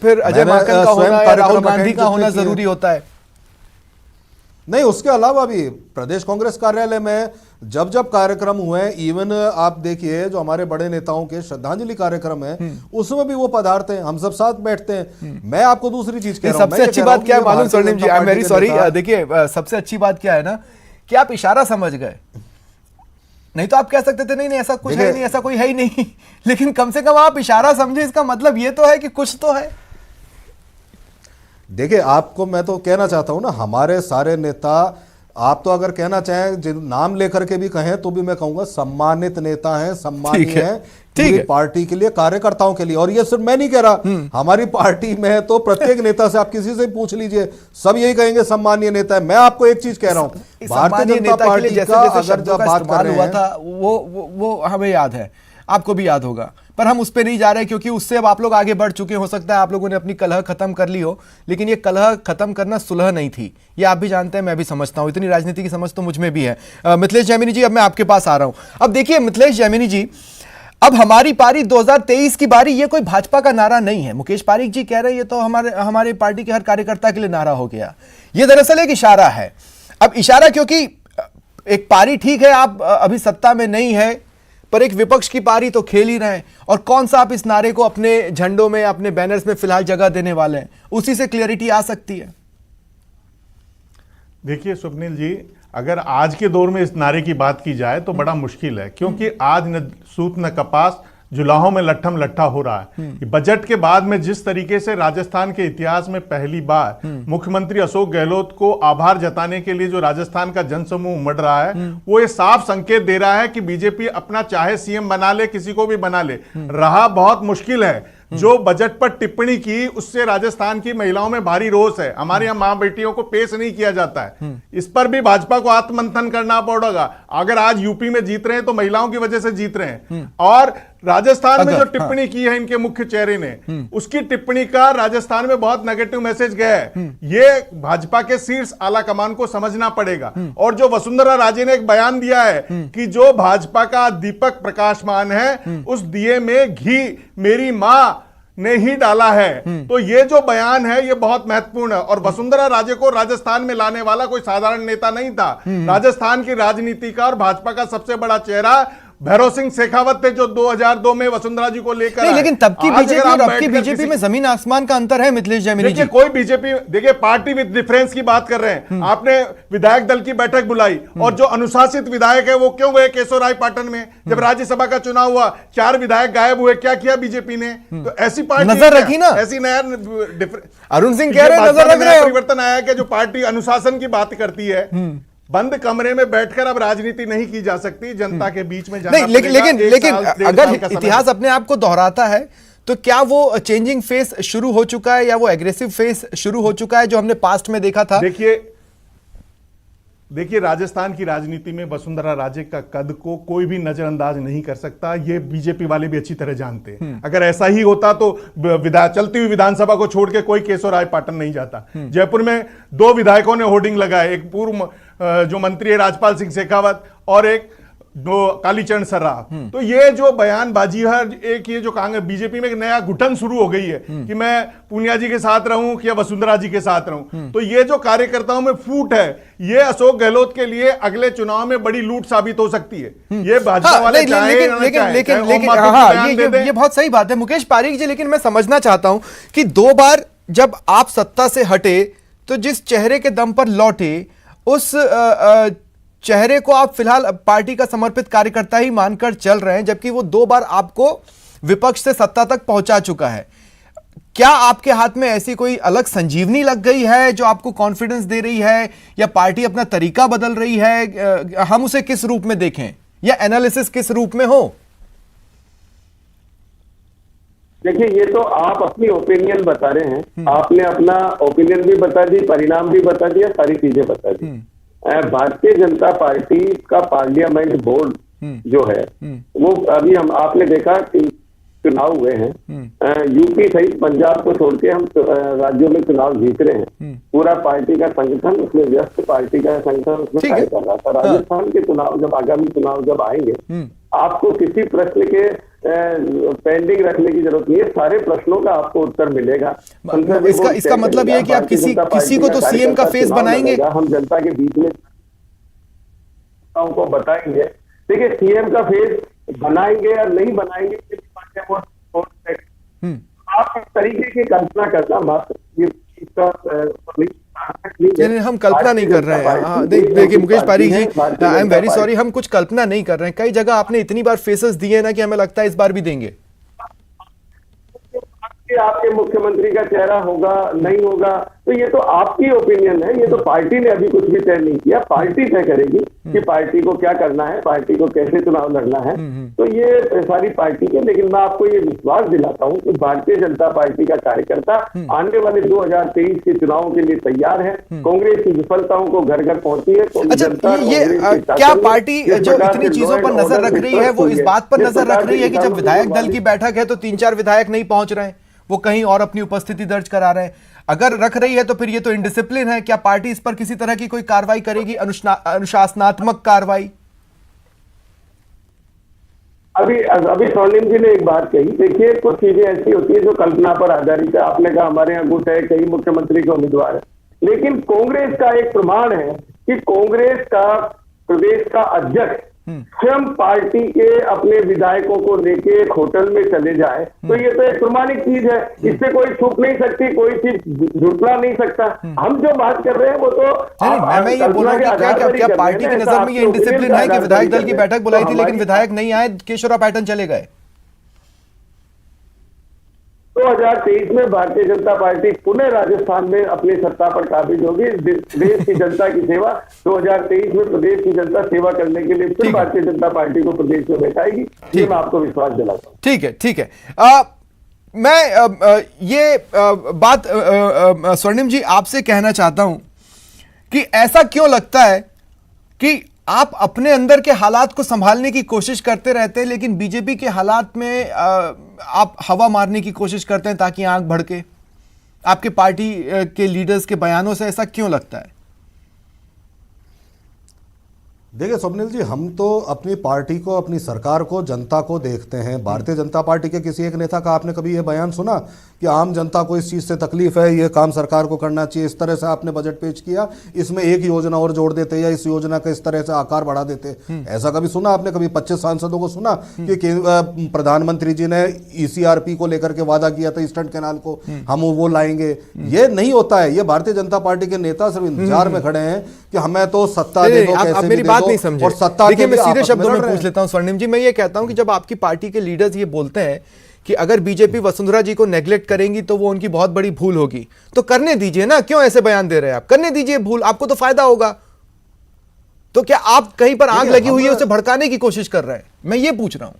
फिर अजय माकन का होना या राहुल गांधी का होना जरूरी होता है? नहीं, उसके अलावा भी प्रदेश कांग्रेस कार्यालय में जब जब कार्यक्रम हुए, इवन आप देखिए जो हमारे बड़े नेताओं के श्रद्धांजलि कार्यक्रम है उसमें भी वो पदार्थ हैं, हम सब साथ बैठते हैं। मैं आपको दूसरी चीज कह रहा हूं, सबसे अच्छी बात क्या है मालूम स्वर्णिम जी, आई एम वेरी सॉरी, देखिए सबसे अच्छी बात क्या है ना कि आप इशारा समझ गए। नहीं तो आप कह सकते थे नहीं नहीं ऐसा कुछ है नहीं, ऐसा कोई है ही नहीं, लेकिन कम से कम आप इशारा समझे, इसका मतलब ये तो है कि कुछ तो है। देखिए आपको मैं तो कहना चाहता हूं ना, हमारे सारे नेता, आप तो अगर कहना चाहें जिन नाम लेकर के भी कहें तो भी मैं कहूंगा सम्मानित नेता हैं, सम्मानीय हैं पूरी पार्टी के लिए, कार्यकर्ताओं के लिए। और ये सिर्फ मैं नहीं कह रहा, हमारी पार्टी में तो प्रत्येक नेता से आप किसी से पूछ लीजिए, सब यही कहेंगे सम्मानीय नेता है। मैं आपको एक चीज कह रहा हूं, भारतीय जनता पार्टी का अगर जब बात कर रहे हैं, था वो हमें याद है, आपको भी याद होगा, पर हम उस पर नहीं जा रहे क्योंकि उससे अब आप लोग आगे बढ़ चुके। हो सकता है आप लोगों ने अपनी कलह खत्म कर ली हो, लेकिन ये कलह खत्म करना सुलह नहीं थी, ये आप भी जानते हैं, मैं भी समझता हूं, इतनी राजनीति की समझ तो मुझ में भी है। मिथिलेश जैमिनी जी, अब मैं आपके पास आ रहा हूं। अब देखिए मिथिलेश जैमिनी जी, अब हमारी पारी 2023 की बारी, ये कोई भाजपा का नारा नहीं है। मुकेश पारीक जी कह रहे हैं ये तो हमारे पार्टी के हर कार्यकर्ता के लिए नारा हो गया। ये दरअसल एक इशारा है। अब इशारा क्योंकि एक पारी ठीक है, आप अभी सत्ता में नहीं है, पर एक विपक्ष की पारी तो खेल ही रहे हैं, और कौन सा आप इस नारे को अपने झंडों में, अपने बैनर्स में फिलहाल जगह देने वाले हैं, उसी से क्लियरिटी आ सकती है। देखिए स्वप्निल जी, अगर आज के दौर में इस नारे की बात की जाए तो बड़ा मुश्किल है, क्योंकि आज न सूत न कपास, जुलाहों में लट्ठम लट्ठा हो रहा है। बजट के बाद में जिस तरीके से राजस्थान के इतिहास में पहली बार मुख्यमंत्री अशोक गहलोत को आभार जताने के लिए जो राजस्थान का जनसमूह उमड़ रहा है, वो ये साफ संकेत दे रहा है कि बीजेपी अपना चाहे सीएम बना ले, किसी को भी बना ले, रहा बहुत मुश्किल है। जो बजट पर टिप्पणी की उससे राजस्थान की महिलाओं में भारी रोष है। हमारे यहाँ मां बेटियों को पेश नहीं किया जाता है, इस पर भी भाजपा को आत्ममंथन करना पड़ेगा। अगर आज यूपी में जीत रहे हैं तो महिलाओं की वजह से जीत रहे हैं, और राजस्थान में जो टिप्पणी की है इनके मुख्य चेहरे ने, उसकी टिप्पणी का राजस्थान में बहुत नेगेटिव मैसेज गया है। ये भाजपा के शीर्ष आला कमान को समझना पड़ेगा। और जो वसुंधरा राजे ने एक बयान दिया है कि जो भाजपा का दीपक प्रकाशमान है, उस दिए में घी मेरी मां ने ही डाला है, तो ये जो बयान है ये बहुत महत्वपूर्ण है। और वसुंधरा राजे को राजस्थान में लाने वाला कोई साधारण नेता नहीं था। राजस्थान की राजनीति का और भाजपा का सबसे बड़ा चेहरा भैरव सिंह शेखावत थे, जो 2002 में वसुंधरा जी को लेकर नहीं, लेकिन तब की बीजेपी और अब की बीजेपी में जमीन आसमान का अंतर है मिथिलेश जैमिनी जी। कोई बीजेपी, देखिए पार्टी विद डिफरेंस की बात कर रहे हैं। आपने विधायक दल की बैठक बुलाई, और जो अनुशासित विधायक है वो क्यों गए केशवरायपाटन में? जब राज्यसभा का चुनाव हुआ 4 विधायक गायब हुए, क्या किया बीजेपी ने? तो ऐसी पार्टी नजर रखी ना, ऐसी नया अरुण सिंह कह रहे हैं नजर रख रहे हैं। परिवर्तन आया कि जो पार्टी अनुशासन की बात करती है, बंद कमरे में बैठकर अब राजनीति नहीं की जा सकती, जनता के बीच में जाना नहीं, लेकिन अगर इतिहास अपने आप को दोहराता है तो क्या वो चेंजिंग फेस शुरू हो चुका है, या वो एग्रेसिव फेस शुरू हो चुका है जो हमने पास्ट में देखा था? देखिए राजस्थान की राजनीति में वसुंधरा राजे का कद को कोई भी नजरअंदाज नहीं कर सकता, ये बीजेपी वाले भी अच्छी तरह जानते हैं। अगर ऐसा ही होता तो चलती हुई विधानसभा को छोड़ के कोई केशवरायपाटन नहीं जाता। जयपुर में 2 विधायकों ने होर्डिंग लगाए, एक पूर्व जो मंत्री है राजपाल सिंह शेखावत, और एक कालीचरण सर्राफ। तो ये जो बयानबाजी है, एक ये जो कांग्रेस बीजेपी में एक नया घुटन शुरू हो गई है कि मैं पूनिया जी के साथ रहूं या वसुंधरा जी के साथ रहूं, तो ये जो कार्यकर्ताओं में फूट है, ये अशोक गहलोत के लिए अगले चुनाव में बड़ी लूट साबित हो सकती है। ये भाजपा वाले लेकिन ये बहुत सही बात है मुकेश पारीक जी, लेकिन मैं समझना चाहता हूं कि 2 बार जब आप सत्ता से हटे तो जिस चेहरे के दम पर लौटे, उस चेहरे को आप फिलहाल पार्टी का समर्पित कार्यकर्ता ही मानकर चल रहे हैं, जबकि वो 2 बार आपको विपक्ष से सत्ता तक पहुंचा चुका है। क्या आपके हाथ में ऐसी कोई अलग संजीवनी लग गई है जो आपको कॉन्फिडेंस दे रही है, या पार्टी अपना तरीका बदल रही है? हम उसे किस रूप में देखें, या एनालिसिस किस रूप में हो? देखिए, ये तो आप अपनी ओपिनियन बता रहे हैं, आपने अपना ओपिनियन भी बता दी, परिणाम भी बता दिया, सारी चीजें बता दी। भारतीय जनता पार्टी का पार्लियामेंट बोर्ड जो है वो अभी आपने देखा कि चुनाव हुए हैं, यूपी सहित पंजाब को छोड़ के हम राज्यों में चुनाव जीत रहे हैं। पूरा पार्टी का संगठन उसमें व्यस्त, पार्टी का संगठन उसमें कार्य कर रहा था। राजस्थान के चुनाव जब आगामी चुनाव जब आएंगे, आपको किसी प्रश्न के पेंडिंग रखने की जरूरत नहीं है। सारे प्रश्नों का आपको उत्तर मिलेगा। इसका मतलब ये है कि आप किसी को तो सीएम का फेस बनाएंगे। हम जनता के बीच में को बताएंगे। देखिए, सीएम का फेस बनाएंगे या नहीं बनाएंगे आप इस तरीके की कल्पना करना मात्र हम कल्पना नहीं कर रहे हैं। देखिए मुकेश पारीक जी, आई एम वेरी सॉरी, हम कुछ कल्पना नहीं कर रहे हैं। कई जगह आपने इतनी बार फेसेस दिए ना कि हमें लगता है इस बार भी देंगे। आपके मुख्यमंत्री का चेहरा होगा नहीं होगा तो ये तो आपकी ओपिनियन है। ये तो पार्टी ने अभी कुछ भी तय नहीं किया। पार्टी तय करेगी कि पार्टी को क्या करना है, पार्टी को कैसे चुनाव लड़ना है। तो ये सारी पार्टी के, लेकिन मैं आपको ये विश्वास दिलाता हूं कि भारतीय जनता पार्टी का कार्यकर्ता आने वाले 2023 के चुनावों के लिए तैयार है। कांग्रेस की विफलताओं को घर घर पहुंची है। तो अच्छा, ये क्या पार्टी जो इतनी चीजों पर नजर रख रही है वो इस बात पर नजर रख रही है कि जब विधायक दल की बैठक है तो 3-4 विधायक नहीं पहुंच रहे हैं, वो कहीं और अपनी उपस्थिति दर्ज करा रहे हैं? अगर रख रही है तो फिर ये तो इंडिसिप्लिन है। क्या पार्टी इस पर किसी तरह की कोई कार्रवाई करेगी, अनुशासनात्मक कार्रवाई? अभी स्वर्णिम जी ने एक बात कही। देखिए, कुछ चीजें ऐसी होती है जो कल्पना पर आधारित है। आपने कहा हमारे यहाँ गुट है, कई मुख्यमंत्री के उम्मीदवार है, लेकिन कांग्रेस का एक प्रमाण है कि कांग्रेस का प्रदेश का अध्यक्ष स्वयं पार्टी के अपने विधायकों को लेके एक होटल में चले जाए तो ये तो एक प्रमाणिक चीज है। इससे कोई छुप नहीं सकती, कोई चीज झुटला नहीं सकता। हम जो बात कर रहे हैं वो तो मैं ये बोल रहा हूँ क्या पार्टी की नजर में ये इंडिसिप्लिन है कि विधायक दल की बैठक बुलाई थी लेकिन विधायक नहीं आए, केशवराव पैटर्न चले गए? 2023 में भारतीय जनता पार्टी पुनः राजस्थान में अपनी सत्ता पर काबिज होगी। देश की जनता की सेवा 2023 में प्रदेश की जनता सेवा करने के लिए फिर भारतीय जनता पार्टी को प्रदेश में बैठाएगी। ये मैं आपको विश्वास दिलाता हूं। ठीक है, ठीक है। मैं ये बात स्वर्णिम जी आपसे कहना चाहता हूं कि ऐसा क्यों लगता है कि आप अपने अंदर के हालात को संभालने की कोशिश करते रहते हैं लेकिन बीजेपी के हालात में आप हवा मारने की कोशिश करते हैं ताकि आंख भड़के? आपके पार्टी के लीडर्स के बयानों से ऐसा क्यों लगता है? देखिए स्वप्निल जी, हम तो अपनी पार्टी को, अपनी सरकार को, जनता को देखते हैं। भारतीय जनता पार्टी के किसी एक नेता का आपने कभी ये बयान सुना कि आम जनता को इस चीज़ से तकलीफ है, ये काम सरकार को करना चाहिए? इस तरह से आपने बजट पेश किया, इसमें एक योजना और जोड़ देते या इस योजना का इस तरह से आकार बढ़ा देते, ऐसा कभी सुना आपने? कभी 25 सांसदों को सुना कि प्रधानमंत्री जी ने ECRP को लेकर के वादा किया था, ईस्टर्न कैनाल को हम वो लाएंगे? ये नहीं होता है। ये भारतीय जनता पार्टी के नेता सिर्फ इंतजार में खड़े हैं कि हमें तो सत्ता दे दो, कैसे भी दे दो। नहीं समझे। और सत्ता देखिए, मैं सीधे शब्दों में पूछ लेता हूं स्वर्णिम जी, मैं ये कहता हूं कि जब आपकी पार्टी के लीडर्स ये बोलते हैं कि अगर बीजेपी वसुंधरा जी को नेग्लेक्ट करेंगी तो वो उनकी बहुत बड़ी भूल होगी, तो करने दीजिए ना। क्यों ऐसे बयान दे रहे हैं आप? करने दीजिए भूल, आपको तो फायदा होगा। तो क्या आप कहीं पर आग लगी हुई है उसे भड़काने की कोशिश कर रहे हैं? मैं ये पूछ रहा हूं।